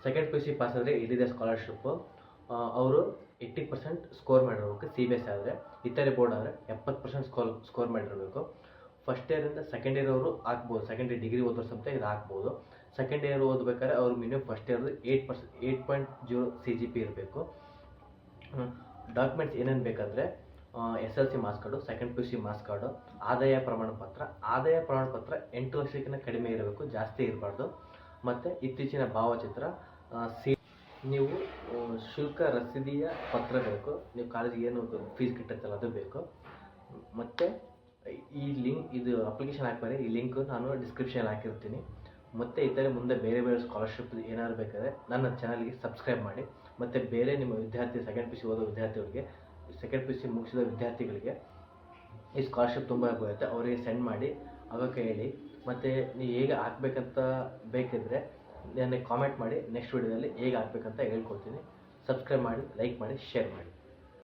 Second P U C pass ಆದರೆ ಇಲ್ಲಿದೆ scholarship. ಅವರು 80% ಸ್ಕೋರ್ ಮಾಡಿರಬೇಕು. CBSE ಆದರೆ, ಇತರೆ ಬೋರ್ಡ್ ಆದರೆ 70% ಸ್ಕೋರ್ ಮಾಡಿರಬೇಕು. ಫಸ್ಟ್ ಇಯರಿಂದ ಸೆಕೆಂಡ್ ಇಯರ್ ಅವರು ಹಾಕ್ಬೋದು. ಸೆಕೆಂಡ್ ಇಯರ್ ಡಿಗ್ರಿ ಓದೋರು ಸಮೇತ ಇದು ಹಾಕ್ಬೋದು. ಸೆಕೆಂಡ್ ಇಯರ್ ಓದಬೇಕಾದ್ರೆ ಅವರು ಮಿನಿಮಮ್ ಫಸ್ಟ್ ಇಯರ್ 8.0 CGP ಇರಬೇಕು. ಡಾಕ್ಯುಮೆಂಟ್ಸ್ ಏನೇನು ಬೇಕಂದರೆ SLC marks card, second P U C marks card, ಆದಾಯ ಪ್ರಮಾಣ ಪತ್ರ 8 ಲಕ್ಷಕ್ಕಿಂತ ಕಡಿಮೆ ಇರಬೇಕು, ಜಾಸ್ತಿ ಇರಬಾರ್ದು. ಮತ್ತು ಇತ್ತೀಚಿನ ಭಾವಚಿತ್ರ, ನೀವು ಶುಲ್ಕ ರಸೀದಿಯ ಪತ್ರ ಬೇಕು, ನೀವು ಕಾಲೇಜಿಗೆ ಏನು ಫೀಸ್ ಕಟ್ಟಿರ್ತೀರ ಅದು ಬೇಕು. ಮತ್ತು ಈ ಲಿಂಕ್, ಇದು ಅಪ್ಲಿಕೇಶನ್ ಹಾಕ್ಬಾರಿ, ಈ ಲಿಂಕ್ ನಾನು ಡಿಸ್ಕ್ರಿಪ್ಷನ್ ಹಾಕಿರ್ತೀನಿ. ಮತ್ತು ಇತರೆ ಮುಂದೆ ಬೇರೆ ಸ್ಕಾಲರ್ಶಿಪ್ ಏನಾದ್ರು ಬೇಕಾದರೆ ನನ್ನ ಚಾನಲ್ಗೆ ಸಬ್ಸ್ಕ್ರೈಬ್ ಮಾಡಿ. ಮತ್ತು ಬೇರೆ ನಿಮ್ಮ ವಿದ್ಯಾರ್ಥಿ ಸೆಕೆಂಡ್ ಪಿ ಯು ಸಿ ಓದೋ ವಿದ್ಯಾರ್ಥಿಗಳಿಗೆ, ಸೆಕೆಂಡ್ ಪಿ ಯು ಸಿ ಮುಗಿಸಿದ ವಿದ್ಯಾರ್ಥಿಗಳಿಗೆ ಈ ಸ್ಕಾಲರ್ಶಿಪ್ ತುಂಬ ಬರುತ್ತೆ, ಅವರಿಗೆ ಸೆಂಡ್ ಮಾಡಿ ಆಗೋಕ್ಕೆ ಹೇಳಿ. ಮತ್ತು ನೀವು ಹೇಗೆ ಹಾಕ್ಬೇಕಂತ ಬೇಕಿದ್ದರೆ ನನಗೆ ಕಾಮೆಂಟ್ ಮಾಡಿ, ನೆಕ್ಸ್ಟ್ ವೀಡಿಯೋದಲ್ಲಿ ಹೇಗೆ ಹಾಕ್ಬೇಕಂತ ಹೇಳ್ಕೊಡ್ತೀನಿ. ಸಬ್ಸ್ಕ್ರೈಬ್ ಮಾಡಿ, ಲೈಕ್ ಮಾಡಿ, ಶೇರ್ ಮಾಡಿ.